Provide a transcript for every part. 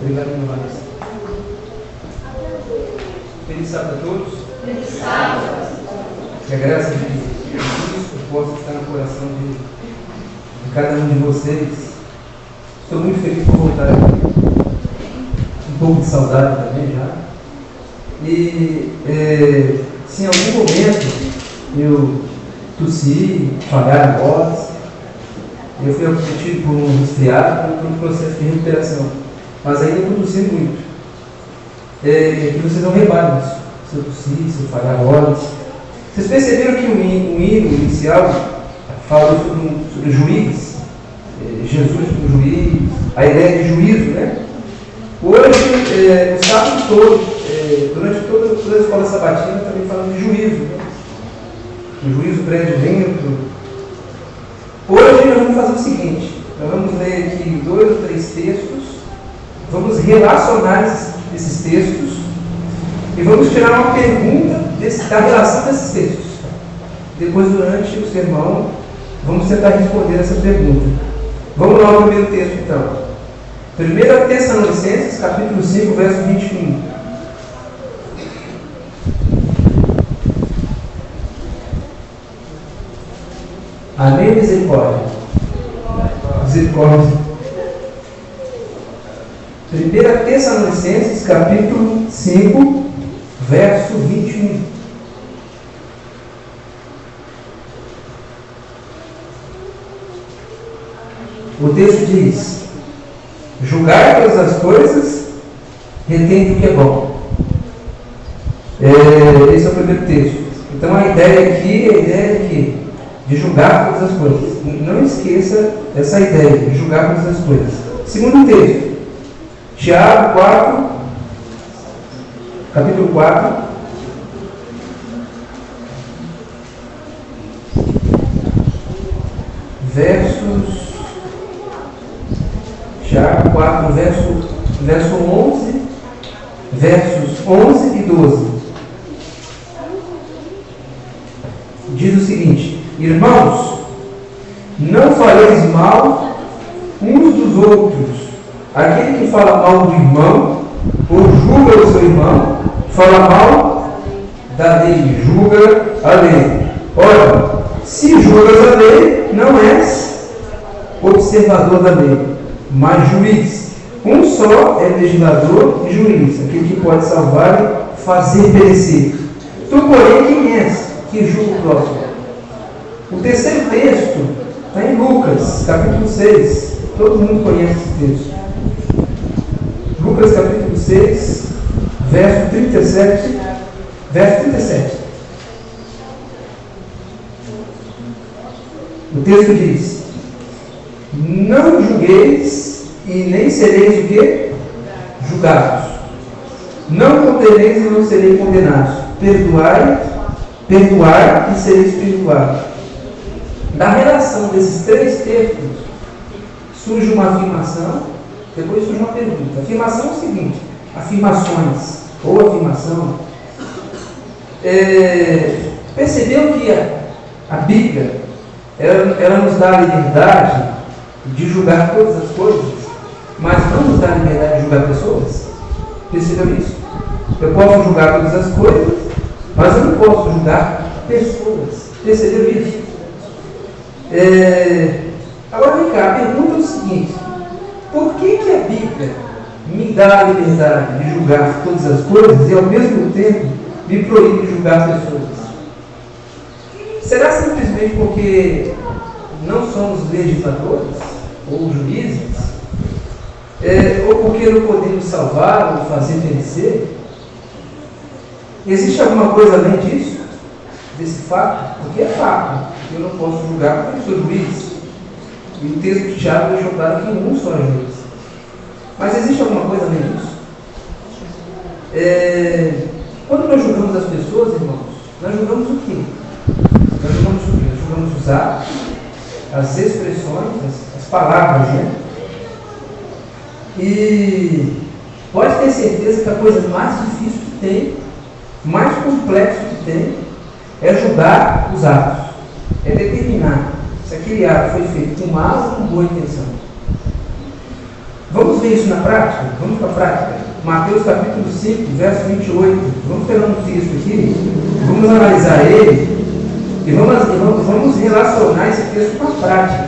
Obrigado, meu Vanessa. Feliz sábado a todos. Feliz sábado. Que a graça de Cristo possa estar no coração de cada um de vocês. Estou muito feliz por voltar aqui. Um pouco de saudade também já. E se em algum momento eu tossi, falhar a voz, eu fui acometido por um resfriado, por um processo de recuperação. Mas ainda estou tossindo muito. Que vocês não reparem isso. Se eu tossir, se eu falhar a voz. Vocês perceberam que o hino inicial fala sobre juiz, Jesus como juiz, a ideia de juízo, né? Hoje, o sábado todo, durante toda a escola sabatina, também falando de juízo, né? O juízo pré-advento. Hoje nós vamos fazer o seguinte: nós vamos ler aqui 2 ou 3 textos, vamos relacionar esses textos e vamos tirar uma pergunta da relação desses textos. Depois, durante o sermão, vamos tentar responder essa pergunta. Vamos lá ao primeiro texto, então. 1 Tessalonicenses, capítulo 5, verso 21. Amém ou misericórdia? Misericórdia. 1 Tessalonicenses, capítulo 5, verso 21. O texto diz: julgai todas as coisas, retende o que é bom. Esse é o primeiro texto. Então a ideia aqui é a ideia de quê? De julgar todas as coisas. Não esqueça essa ideia de julgar todas as coisas. Segundo texto, Tiago 4, capítulo 4, Tiago 4, verso 11, versos 11 e 12. Diz o seguinte: irmãos, não faleis mal uns dos outros. Aquele que fala mal do irmão, ou julga o seu irmão, fala mal da lei, julga a lei. Ora, se julgas a lei, não és observador da lei, mas juiz. Um só é legislador e juiz, aquele que pode salvar e fazer perecer. Tu, porém, quem és que julga o próximo? O terceiro texto está em Lucas, capítulo 6. Todo mundo conhece esse texto. Lucas, capítulo 6, verso 37. Verso 37. O texto diz: não julgueis e nem sereis o quê? Julgados. Não condeneis e não sereis condenados. Perdoai e sereis perdoados. Da relação desses 3 textos surge uma afirmação, depois surge uma pergunta. A afirmação é o seguinte: afirmações ou afirmação. Percebeu que a Bíblia ela nos dá a liberdade de julgar todas as coisas, mas não nos dá a liberdade de julgar pessoas? Percebeu isso? Eu posso julgar todas as coisas, mas eu não posso julgar pessoas. Percebeu isso? Agora vem cá, a pergunta é o seguinte: por que a Bíblia me dá a liberdade de julgar todas as coisas e ao mesmo tempo me proíbe de julgar pessoas? Será simplesmente porque não somos legisladores ou juízes? Ou porque não podemos salvar ou fazer perecer? Existe alguma coisa além disso? Desse fato? Porque é fato. Eu não posso julgar porque eu sou juiz. E o texto de Tiago deixou claro que um só é juiz. Mas existe alguma coisa além disso? Quando nós julgamos as pessoas, irmãos, nós julgamos o quê? Nós julgamos o quê? Nós julgamos os atos, as expressões, as palavras, né? E pode ter certeza que a coisa mais difícil que tem, mais complexo que tem, é julgar os atos. É determinar se aquele ato foi feito com má ou com boa intenção. Vamos ver isso na prática? Vamos para a prática. Mateus capítulo 5, verso 28. Vamos pegar um texto aqui, vamos analisar ele e vamos relacionar esse texto com a prática.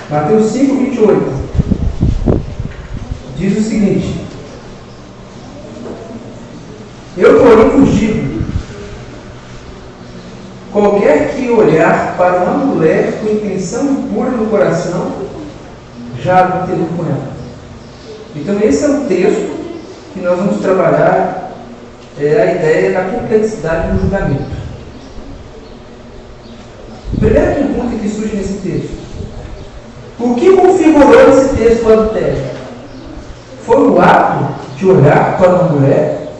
Mateus 5, 28. Diz o seguinte: eu, porém, vos digo, qualquer que olhar para uma mulher com intenção impura no coração, já adulterou com ela. Então esse é o texto que nós vamos trabalhar, a ideia da complexidade do julgamento. Primeira pergunta que surge nesse texto: o que configurou esse texto do adultério? Foi o ato de olhar para uma mulher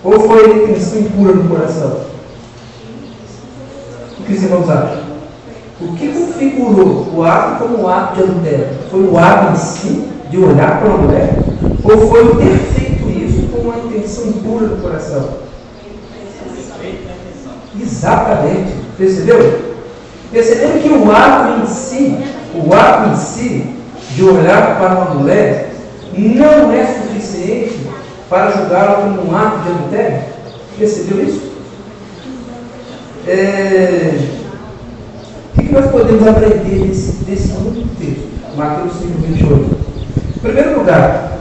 ou foi a intenção impura no coração? O que os irmãos acham? O que configurou o ato como um ato de adultério? Foi o ato em si de olhar para uma mulher ou foi ter feito isso com uma intenção impura no coração? Exatamente. Percebeu? Perceberam que o ato em si de olhar para uma mulher não é suficiente para julgá-la como um ato de adultério? Percebeu isso? O que nós podemos aprender desse único texto? Mateus 5, 28. Em primeiro lugar,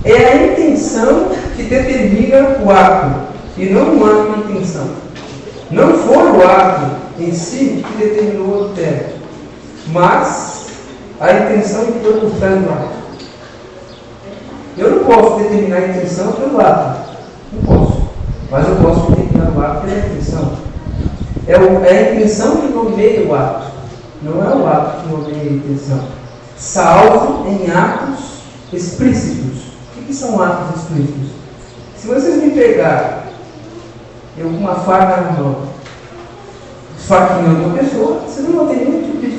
é a intenção que determina o ato e não o ato e a intenção. Não foi o ato em si que determinou o adultério, mas a intenção que foi por trás do ato. Eu não posso determinar a intenção pelo ato. Não posso. Mas eu posso determinar o ato pela intenção. É a intenção que nomeia o ato. Não é o ato que nomeia a intenção. Salvo em atos explícitos. O que são atos explícitos? Se vocês me pegarem eu com uma faca na mão, esfaqueando uma pessoa, vocês não vão ter nenhum tipo de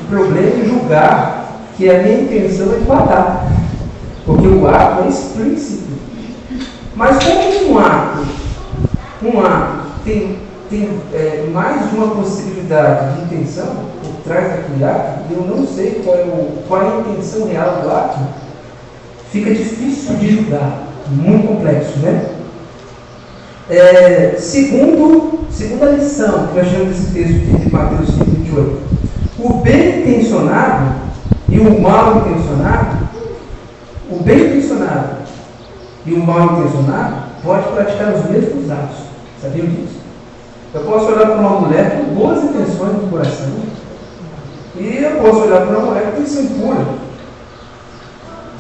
problema em julgar que a minha intenção é de matar. Porque o ato é explícito. Mas como um ato tem mais de uma possibilidade de intenção por trás daquele ato, e eu não sei qual é a intenção real do ato, fica difícil de julgar. Muito complexo, né? Segunda lição que nós temos nesse texto de Mateus 5, 28. O bem intencionado e o mal intencionado, o bem intencionado e o mal intencionado pode praticar os mesmos atos. Sabiam disso? Eu posso olhar para uma mulher com boas intenções no coração e eu posso olhar para uma mulher com intenção impura.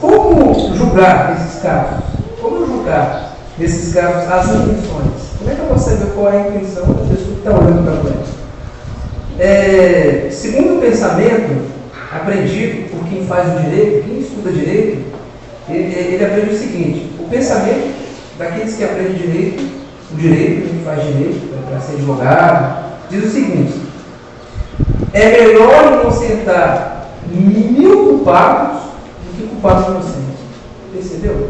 Como julgar esses casos? Como julgar nesses casos as intenções? Como é que eu posso saber qual é a intenção da pessoa que está olhando para a mulher? Segundo o pensamento aprendido por quem faz o direito, quem estuda direito, ele aprende o seguinte: o pensamento daqueles que aprendem direito, quem faz direito, para ser advogado, diz o seguinte: é melhor inocentar 1000 culpados do que culpados inocentes. Percebeu?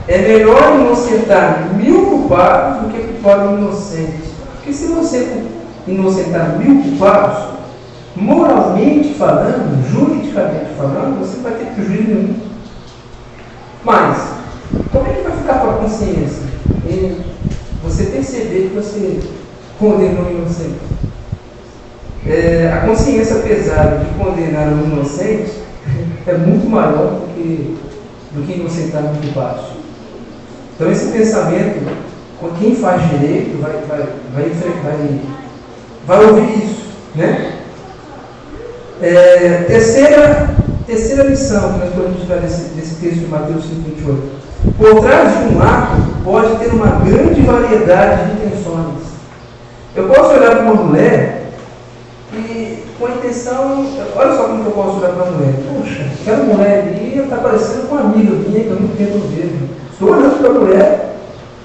É melhor inocentar 1000 culpados do que culpados inocentes. Porque se você inocentar 1000 culpados, moralmente falando, juridicamente falando, você não vai ter prejuízo nenhum. Mas, como é que vai ficar com a consciência em você perceber que você condenou um inocente? A consciência pesada de condenar um inocente é muito maior do que inocentar um culpado. Então esse pensamento, quem faz direito vai ouvir isso, né? Terceira lição que nós podemos tirar desse texto de Mateus 5, 28. Por trás de um ato pode ter uma grande variedade de intenções. Eu posso olhar para uma mulher e com a intenção, olha só como eu posso olhar para uma mulher. Poxa, aquela mulher ali está parecendo com uma amiga minha que eu muito tempo não vejo. Estou olhando para a mulher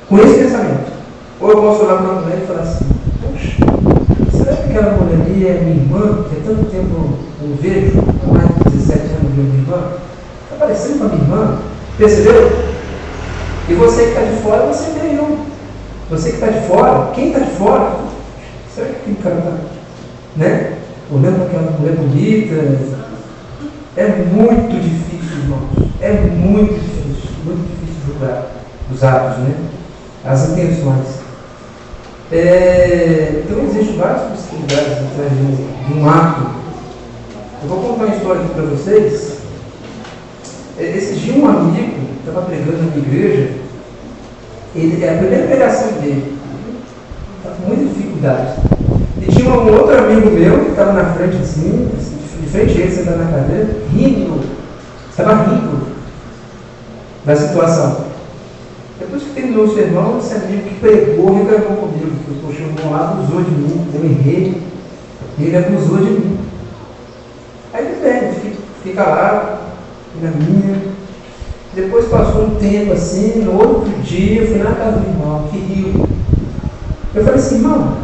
com esse pensamento. Ou eu posso olhar para a mulher e falar assim: poxa, será que aquela mulher ali é minha irmã, que há tanto tempo eu não vejo, há mais de 17 anos eu vejo minha irmã? Está parecendo com a minha irmã? Percebeu? E você que está de fora, você vê eu. Você que está de fora, quem está de fora, será que aquele cara está, né? Olhando para aquela mulher bonita, É muito difícil, irmãos. É muito difícil julgar os atos, né? As intenções. Então existem várias possibilidades atrás de um ato. Eu vou contar uma história aqui para vocês. Esse dia um amigo estava pregando na minha igreja. É a primeira pregação dele. Estava com muita dificuldade. E tinha um outro amigo meu que estava na frente assim, de frente a ele, sentado na cadeira, rindo. Estava rindo da situação. Depois que terminou o sermão, esse amigo que pregou reclamou comigo, que o irmão lá abusou de mim, eu errei, e ele abusou de mim. Aí tudo bem, fiquei calado, na minha. Depois passou um tempo assim, no outro dia, eu fui na casa do irmão, que riu. Eu falei assim, irmão,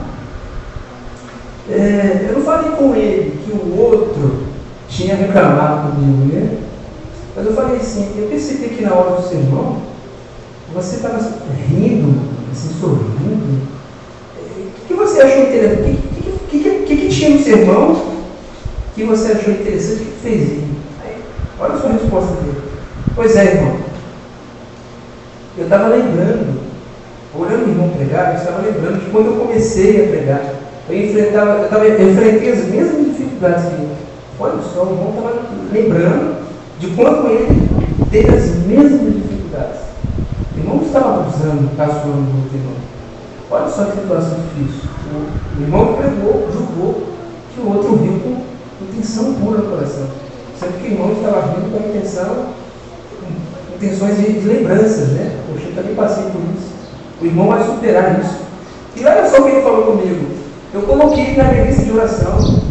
eu não falei com ele que o outro tinha reclamado comigo, né? Mas eu falei assim, eu percebi que na hora do sermão, você estava rindo, assim, sorrindo. O que você achou interessante? O que tinha no sermão que você achou interessante que fez isso? Aí, olha a sua resposta dele. Pois é, irmão. Eu estava lembrando, olhando o irmão pregar, eu estava lembrando que quando eu comecei a pregar, eu enfrentei as mesmas dificuldades que ele. Olha só, o irmão estava lembrando de quando ele teve as mesmas dificuldades. O irmão não estava abusando, caçoando do outro irmão. Olha só que situação difícil. O irmão pregou, julgou que o outro riu com intenção pura no coração. Sendo que o irmão estava rindo com intenções de lembranças, né? Poxa, eu também passei por isso. O irmão vai superar isso. E olha só o que ele falou comigo. Eu coloquei ele na minha lista de oração,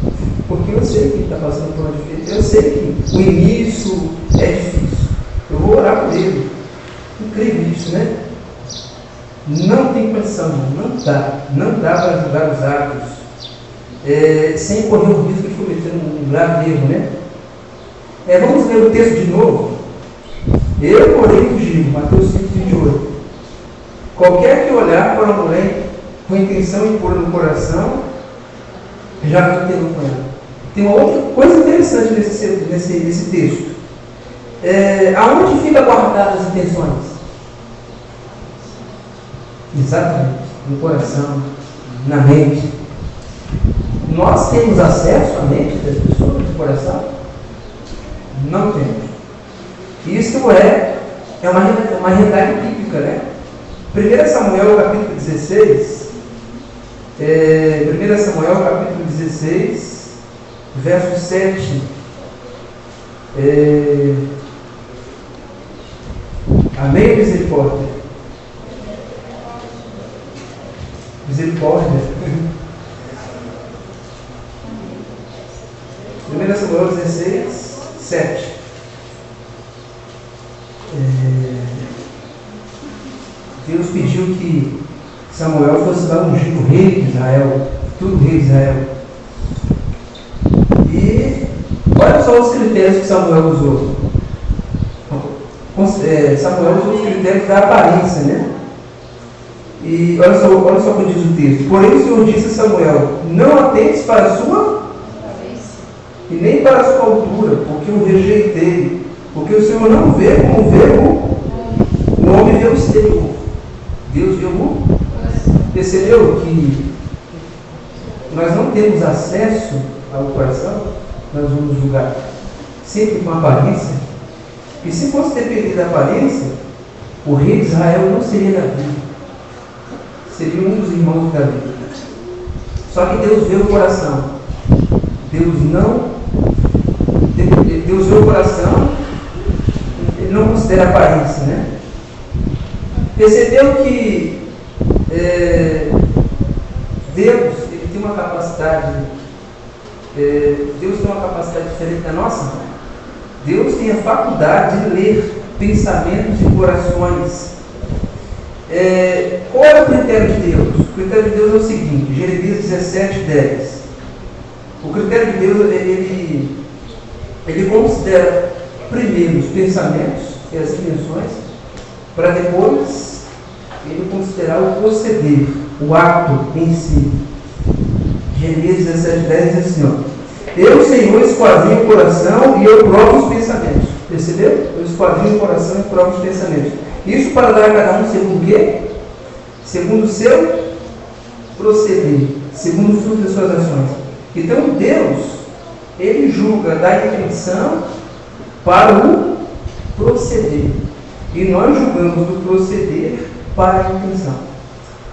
porque eu sei que ele está passando por uma dificuldade. Eu sei que o início é difícil. Eu vou orar por ele. Incrível isso, né? Não tem condição, não dá para julgar os atos sem correr o risco de cometer um grave erro, né? Vamos ler o texto de novo. Eu, porém, vos digo, Mateus 5:28. Qualquer que olhar para uma mulher com intenção impura no coração, já cometeu com ela. Tem uma outra coisa interessante nesse texto. Aonde fica guardadas as intenções? Exatamente, no coração, na mente. Nós temos acesso à mente das pessoas, no coração? Não temos. Isso é uma realidade bíblica, né? 1 Samuel capítulo 16, 1 Samuel capítulo 16, verso 7. Amém, misericórdia? Misericórdia. 1 Samuel 16, 7. Deus pediu que Samuel fosse lá ungir o rei de Israel, futuro rei de Israel. E olha só os critérios que Samuel usou. Samuel usou os critérios da aparência, né? E olha só o que diz o texto. Porém o Senhor disse a Samuel: não atentes para a sua e nem para a sua altura, porque eu rejeitei. Porque o Senhor não vê como vê o homem vê o exterior. Deus vê o. Percebeu que nós não temos acesso ao coração? Nós vamos julgar sempre com aparência. E se fosse depender da aparência, o rei de Israel não seria Davi. Seria um dos irmãos de Davi. Só que Deus vê o coração. Deus vê o coração. Ele não considera a aparência, né? Percebeu que Deus ele tem uma capacidade. Deus tem uma capacidade diferente da nossa? Deus tem a faculdade de ler pensamentos e corações. Qual é o critério de Deus? O critério de Deus é o seguinte, Jeremias 17:10. O critério de Deus, ele considera primeiro os pensamentos e as intenções, para depois ele considerar o proceder, o ato em si. Jeremias 17:10 diz assim, Eu, Senhor, esquadrinho o coração e eu provo os pensamentos. Percebeu? Eu esquadrinho o coração e provo os pensamentos. Isso para dar a cada um segundo o quê? Segundo o seu proceder, segundo o fruto das suas ações. Então Deus, Ele julga da intenção para o proceder. E nós julgamos do proceder para a intenção.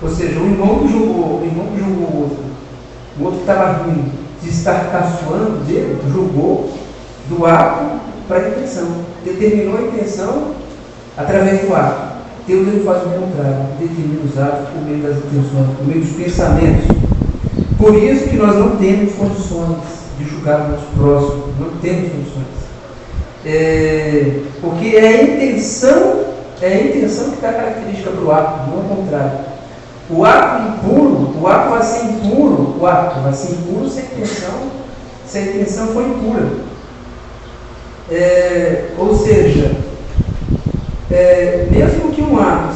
Ou seja, o irmão que julgou o outro que estava rindo de estar caçoando dele, julgou do ato para a intenção. Determinou a intenção através do ato. Deus, ele faz o contrário, determina os atos por meio das intenções, por meio dos pensamentos. Por isso que nós não temos condições de julgar o nosso próximo, não temos condições. Porque é a intenção que dá característica para o ato, não o contrário. O ato impuro, o ato vai ser impuro, se a intenção for impura. Ou seja, mesmo que um ato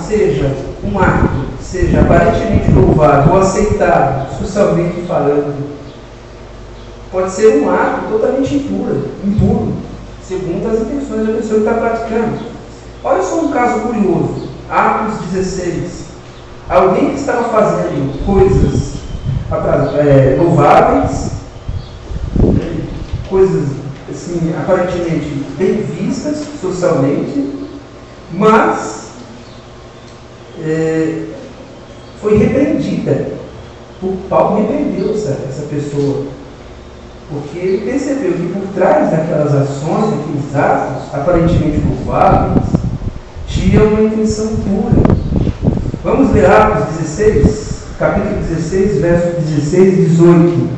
seja aparentemente louvado ou aceitado, socialmente falando, pode ser um ato totalmente impuro, segundo as intenções da pessoa que está praticando. Olha só um caso curioso, Atos 16. Alguém que estava fazendo coisas louváveis, coisas assim, aparentemente bem vistas socialmente, mas foi repreendida. Paulo repreendeu essa pessoa, porque ele percebeu que por trás daquelas ações, daqueles atos aparentemente louváveis, tinha uma intenção pura. Vamos ler Atos 16, capítulo 16, versos 16 e 18.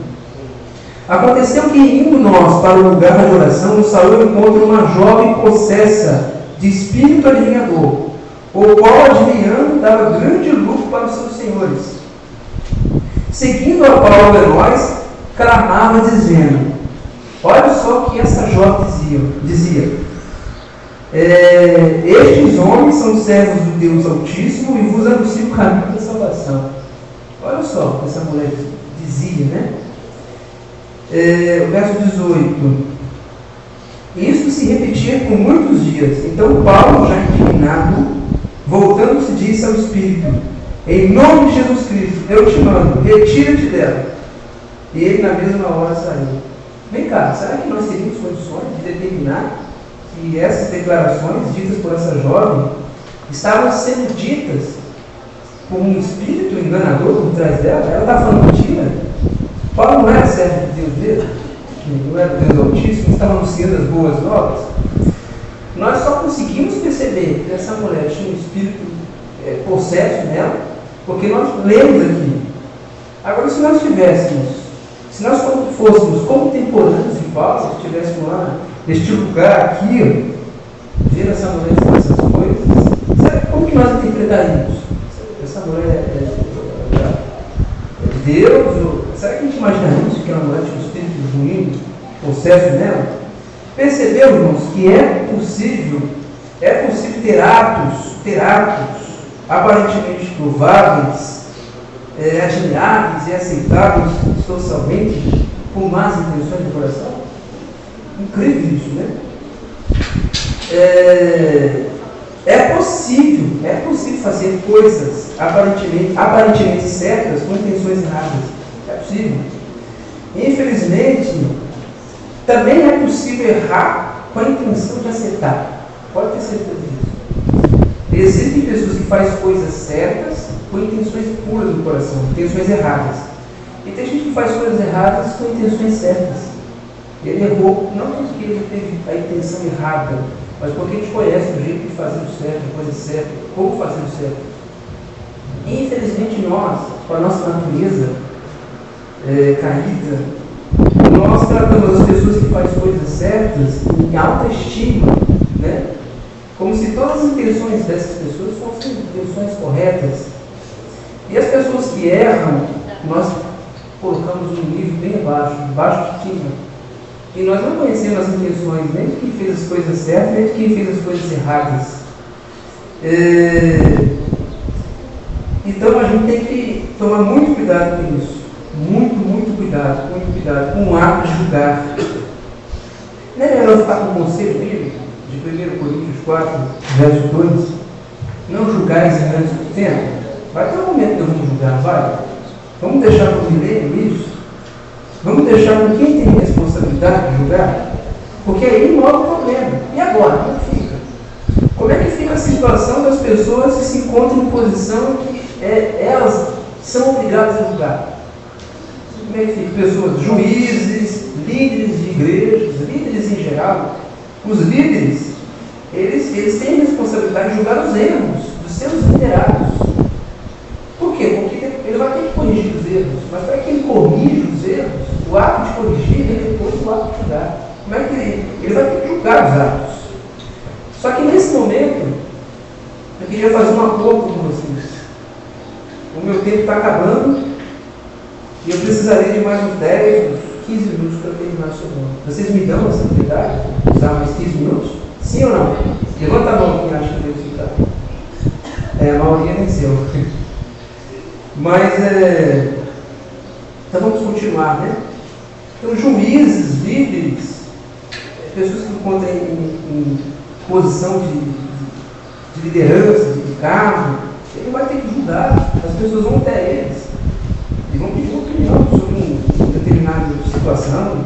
Aconteceu que, indo nós para o lugar de oração, nos saiu ao encontro uma jovem possessa de espírito adivinhador, o qual, adivinhando, dava grande lucro para os seus senhores. Seguindo a Paulo e nós, clamava dizendo, olha só o que essa jovem dizia. Estes homens são servos do Deus Altíssimo e vos anunciam o caminho da salvação. Olha só o que essa mulher dizia, né? O verso 18. Isso se repetia por muitos dias. Então Paulo, já indignado, voltando-se, disse ao Espírito, em nome de Jesus Cristo, eu te mando, retira-te dela. E ele na mesma hora saiu. Vem cá, será que nós teríamos condições de determinar que essas declarações ditas por essa jovem estavam sendo ditas por um espírito enganador por trás dela? Ela está falando mentira. Paulo não era servo de Deus dele, não era Deus Altíssimo, não estava anunciando as boas novas. Nós só conseguimos perceber que essa mulher tinha um espírito possesso nela, porque nós lemos aqui. Agora, se nós fôssemos contemporâneos de Paulo, se estivéssemos lá neste lugar aqui, vendo essa mulher fazer essas coisas, como que nós interpretaríamos? Essa mulher é de Deus? Será que a gente imaginaria isso, que ela mulher tinha um espírito ruim, possesso nela? Percebeu, irmãos, que é possível ter atos aparentemente louváveis, admiráveis e aceitáveis socialmente, com más intenções do coração? Incrível isso, né? É possível fazer coisas aparentemente certas com intenções erradas. É possível. Infelizmente, também é possível errar com a intenção de acertar. Pode ter certeza disso. Existem pessoas que fazem coisas certas com intenções puras do coração, intenções erradas. E tem gente que faz coisas erradas com intenções certas. Ele errou, não porque ele teve a intenção errada, mas porque a gente conhece o jeito de fazer o certo, a coisa certa, como fazer o certo. E, infelizmente, nós, com a nossa natureza caída, nós tratamos as pessoas que fazem coisas certas em alta estima, né? Como se todas as intenções dessas pessoas fossem intenções corretas. E as pessoas que erram, nós colocamos um nível bem abaixo de cima. E nós não conhecemos as intenções nem de quem fez as coisas certas, nem de quem fez as coisas erradas. Então a gente tem que tomar muito cuidado com isso. Muito cuidado com o ato de julgar. Não é melhor ficar com o conselho bíblico de 1 Coríntios 4, verso 2? Não julgais antes do tempo. Vai ter um momento que eu vou julgar, vai. Vamos deixar para o milênio isso? Vamos deixar com quem tem responsabilidade de julgar? Porque aí não há o problema. E agora? Como fica? Como é que fica a situação das pessoas que se encontram em posição que elas são obrigadas a julgar? Como é que fica? Pessoas, juízes, líderes de igrejas, líderes em geral. Os líderes, eles têm a responsabilidade de julgar os erros dos seus liderados. Por quê? Porque ele vai ter que corrigir os erros, mas para que ele corrija os erros, o ato de corrigir vem depois do ato de julgar. Como é que ele vai ter que julgar os atos? Só que nesse momento, eu queria fazer um acordo com vocês. O meu tempo está acabando e eu precisaria de mais uns 10, uns 15 minutos para terminar o sermão. Vocês me dão essa habilidade de usar mais 15 minutos? Sim ou não? Levanta a mão quem acha que deve ficar. A maioria venceu. Mas, então vamos continuar, né? Então, juízes, líderes, pessoas que encontram em posição de liderança, de cargo, ele vai ter que julgar. As pessoas vão até eles e vão pedir uma opinião sobre uma determinada situação.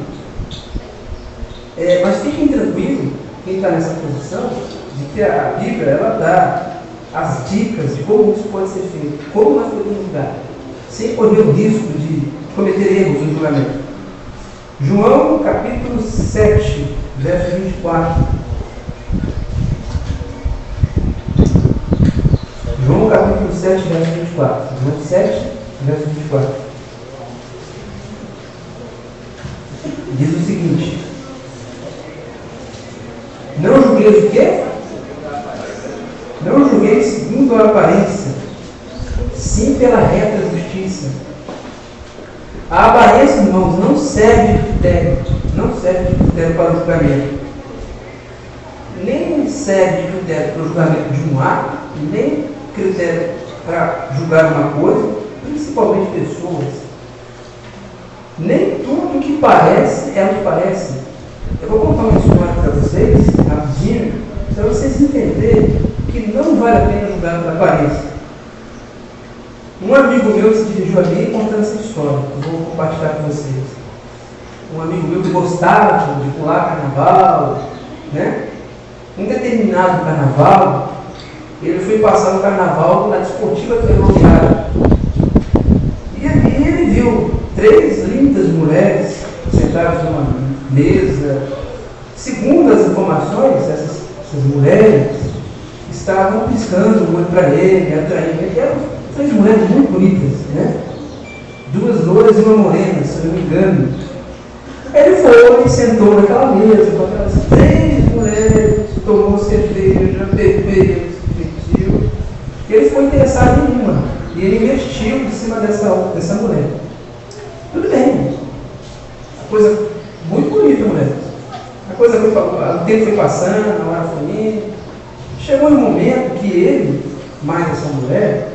Mas fiquem tranquilos, quem está nessa posição, de que a Bíblia ela dá as dicas de como isso pode ser feito, como nós podemos julgar, sem correr o risco de cometer erros no julgamento. João capítulo 7, verso 24. João capítulo 7, verso 24. João 7, verso 24. Diz o seguinte: não julgueis o quê? Não julgueis segundo a aparência, sim pela reta justiça. A aparência, irmãos, não serve de critério. Não serve de critério para o julgamento. Nem serve de critério para o julgamento de um ato, nem critério para julgar uma coisa, principalmente pessoas. Nem tudo que parece é o que parece. Eu vou contar uma história para vocês, rapidinho, para vocês entenderem que não vale a pena julgar pela aparência. Um amigo meu se dirigiu a mim contando essa história. Eu vou compartilhar com vocês. Um amigo meu que gostava de pular carnaval, né? Um determinado carnaval, ele foi passar no carnaval na Desportiva Ferroviária. E ali ele viu 3 lindas mulheres sentadas numa mesa. Segundo as informações, essas mulheres estavam piscando muito para ele, atraindo ele. Eram 3 mulheres muito bonitas, né? 2 loiras e uma morena, se eu não me engano. Ele foi e sentou naquela mesa com aquelas 3 mulheres, tomou cerveja, bebeu, se divertiu. Ele ficou interessado em uma. E ele investiu em cima dessa mulher. Tudo bem. A coisa muito bonita, mulher. O tempo foi passando, a hora foi indo. Chegou um momento que ele, mais essa mulher,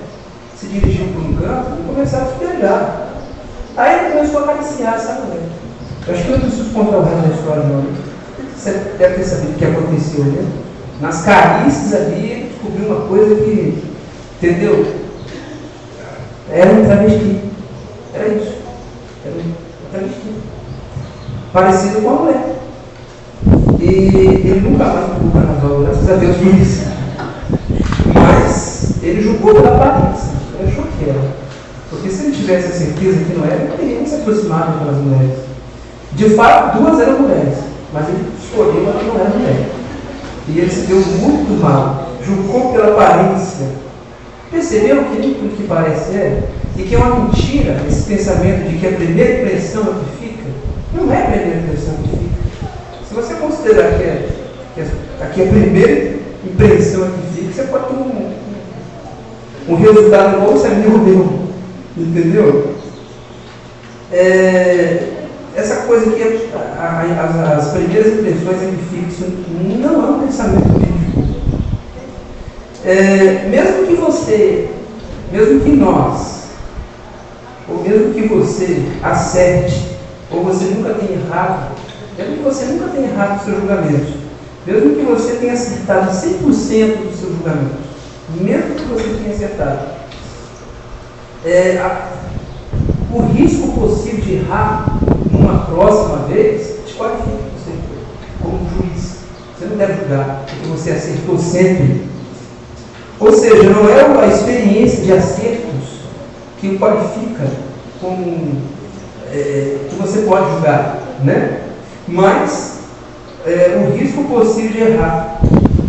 se dirigiu para um canto e começaram a festejar. Aí ele começou a acariciar essa mulher. Eu acho que eu não preciso contar o resto da história, não. Você deve ter sabido o que aconteceu, né? Nas carícias ali, ele descobriu uma coisa que, entendeu? Era um travesti. Era isso. Era um travesti. Parecido com a mulher. E ele nunca mais ficou carnaval, graças a Deus por isso. Mas ele julgou pela aparência. Ele achou que era. Porque se ele tivesse a certeza que não era, ele não teria se aproximado daquelas mulheres. De fato, 2 eram mulheres, mas ele escolheu a que não era mulher. E ele se deu muito mal. Julgou pela aparência. Percebeu que nem tudo que parece é? E que é uma mentira esse pensamento de que a primeira impressão é que fica. Não é a primeira impressão que fica. Se você considerar que a primeira impressão é que fica, você pode ter um resultado igual você me deu. Entendeu? Essa coisa que as primeiras impressões é que ficam, isso não é um pensamento bíblico. Mesmo que nós, ou mesmo que você acerte ou você nunca tem errado, mesmo que você nunca tenha errado nos seus julgamentos, mesmo que você tenha acertado 100% dos seus julgamentos, mesmo que você tenha acertado, o risco possível de errar numa próxima vez desqualifica você como juiz. Você não deve julgar porque você acertou sempre. Ou seja, não é a experiência de acertos que o qualifica como que você pode julgar, né? Mas o risco possível de errar,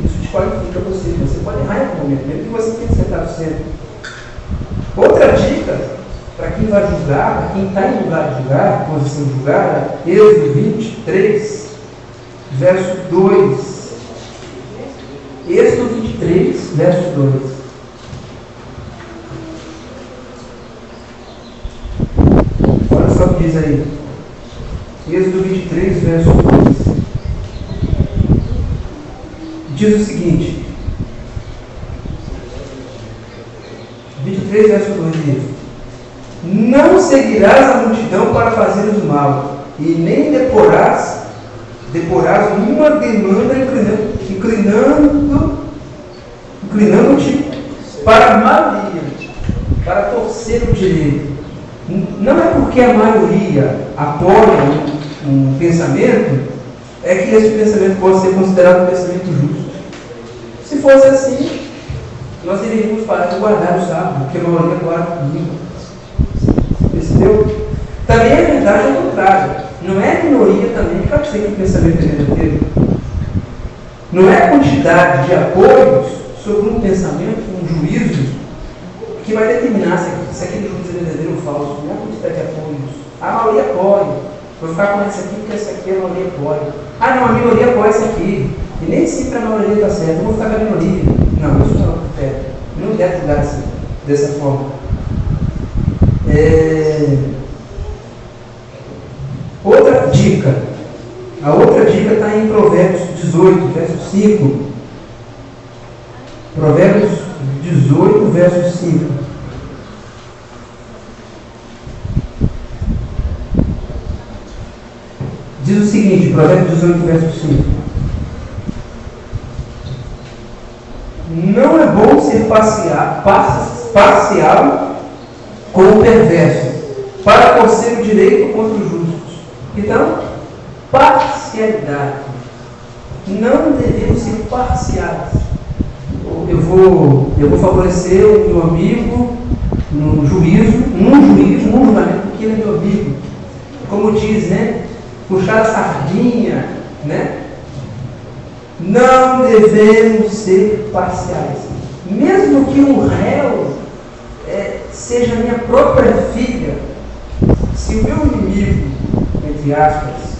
isso desqualifica você. Você pode errar em algum momento, mesmo que você tenha acertado sempre. Outra dica para quem vai julgar, para quem está em lugar de julgar, posição de julgar, é Êxodo 23, verso 2. Êxodo 23, verso 2. Olha só o que diz aí. Êxodo 23, verso 2. Diz o seguinte. 23, verso 2 diz: não seguirás a multidão para fazeres o mal, e nem deporás nenhuma demanda inclinando-te para a maioria, para torcer o direito. Não é porque a maioria apoia um pensamento, é que esse pensamento pode ser considerado um pensamento justo. Se fosse assim, nós deveríamos parar de guardar o sábado, porque a maioria guarda comigo. Percebeu? Também a verdade é o contrário. Não é a minoria também que vai dizer que o pensamento é verdadeiro. Não é a quantidade de apoios sobre um pensamento, um juízo, que vai determinar se aquele juízo é verdadeiro ou falso. Não é a quantidade de apoios. A maioria apoia. Vou ficar com esse aqui porque esse aqui a maioria apoia. Ah, não, a minoria apoia esse aqui. E nem sempre a maioria está certa. Eu vou ficar com a minoria. Não, isso não é critério. Não deve julgar assim, dessa forma. Outra dica. A outra dica está em Provérbios 18, verso 5. Provérbios 18, verso 5. Diz o seguinte, Provérbios 18, verso 5. Não é bom ser parcial com o perverso, para torcer o direito contra os justos. Então, parcialidade. Não devemos ser parciais. Eu vou favorecer o meu amigo num julgamento, porque ele é meu amigo. Como diz, né? Puxar a sardinha, né? Não devemos ser parciais. Mesmo que um réu seja minha própria filha, se o meu inimigo, entre aspas,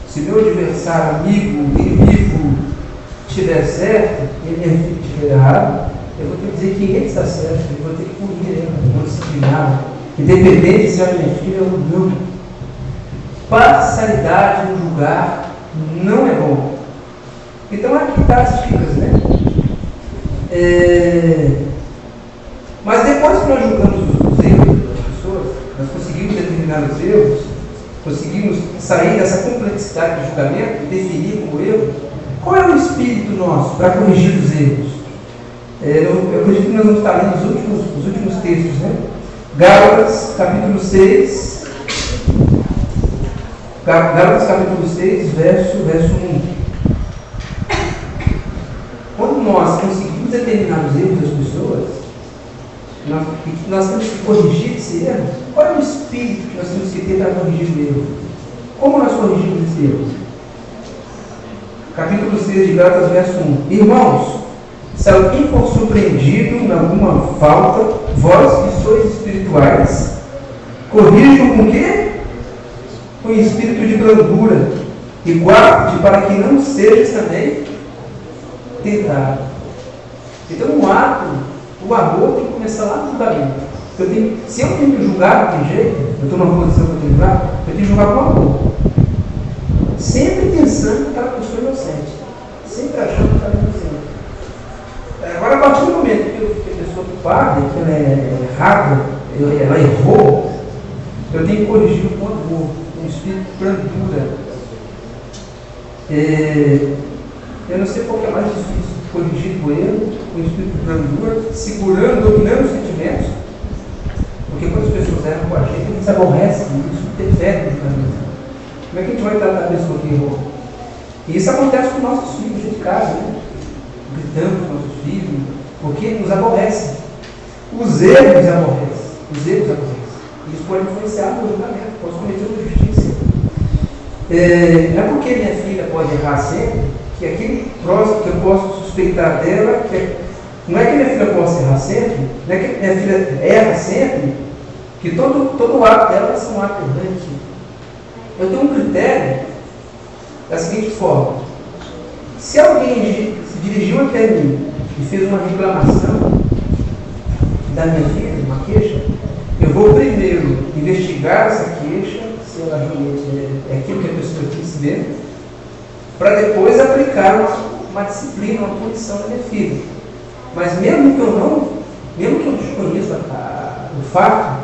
se o meu adversário, inimigo, estiver certo e minha filha estiver errado, eu vou ter que dizer que ele está certo, eu vou ter que punir ele, não disciplinar, independente se é minha filha ou não. Parcialidade no julgar não é bom. Então aqui está as dicas, né? Mas depois que nós julgamos os erros das pessoas, nós conseguimos determinar os erros, conseguimos sair dessa complexidade de julgamento e definir como erro, qual é o espírito nosso para corrigir os erros? Eu acredito que nós vamos estar lendo os últimos textos, né? Gálatas, capítulo 6. Gálatas, capítulo 6, verso 1. Quando nós conseguimos determinar os erros das pessoas, nós temos que corrigir esse erro. Qual é o espírito que nós temos que ter para corrigir o erro? Como nós corrigimos esse erro? Capítulo 6 de Gálatas, verso 1. Irmãos, se alguém for surpreendido em alguma falta, vós que sois espirituais, corrijam com o quê? Com espírito de brandura, e guarde para que não sejas também tentado. Então o amor tem que começar lá no julgamento. Se eu tenho que julgar daquele jeito, eu estou numa posição que eu tenho que julgar, eu tenho que julgar com amor. Sempre pensando que aquela pessoa é inocente. Sempre achando que ela é inocente. Agora, a partir do momento que a pessoa culpada, que ela é errada, ela errou, eu tenho que corrigir com amor. um espírito de brandura. Eu não sei qual que é mais difícil, corrigir o erro, o espírito de brandura, segurando, dominando os sentimentos, porque quando as pessoas erram com a gente se aborrecem, isso interfere no caminho. Como é que a gente vai tratar a pessoa que errou? E isso acontece com nossos filhos dentro de casa, né? Gritando com nossos filhos, porque nos aborrece. Os erros aborrecem. Os erros aborrecem. Isso pode influenciar no julgamento, pode cometer uma injustiça. Não é porque minha filha pode errar sempre, que aquele próximo que eu posso suspeitar dela, não é que minha filha possa errar sempre, não é que minha filha erra sempre, que todo ato dela vai ser um ato errante. Eu tenho um critério da seguinte forma: se alguém se dirigiu até mim e fez uma reclamação da minha filha, uma queixa, eu vou primeiro investigar essa queixa, se ela realmente é aquilo que a pessoa quis ver, para depois aplicar uma disciplina, uma punição na minha filha. Mas mesmo que eu desconheça o fato,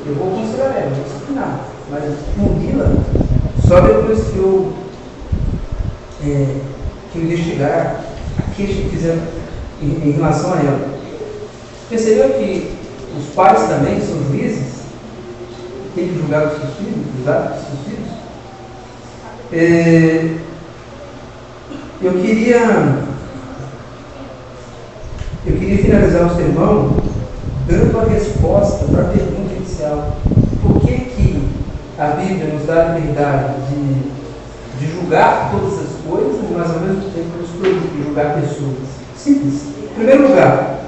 eu vou considerar ela, vou disciplinar. Mas puni-la só depois que eu investigar a queixa que fizeram em relação a ela. Percebeu que os pais também são juízes? Têm que julgar os seus filhos, os atos dos seus filhos? Eu queria finalizar o sermão dando a resposta para a pergunta inicial. Por que a Bíblia nos dá a liberdade de julgar todas as coisas, mas ao mesmo tempo nos proíbe de julgar pessoas? Simples. Em primeiro lugar,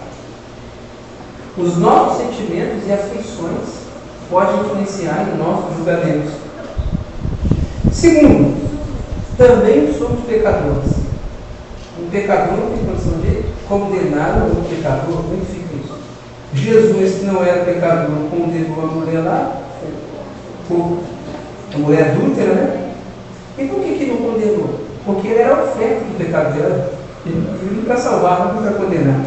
os nossos sentimentos e afeições podem influenciar em nossos julgamentos. Segundo, também somos pecadores. Um pecador não tem condição de condenar um outro pecador. Como fica isso? Jesus, que não era pecador, condenou a mulher lá, a mulher adúltera, né? E por que não condenou? Porque ele era oferta do pecado dela. Ele veio para salvar, não para condenar.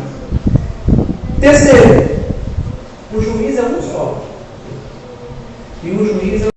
Terceiro, o juiz é um só. E o juiz é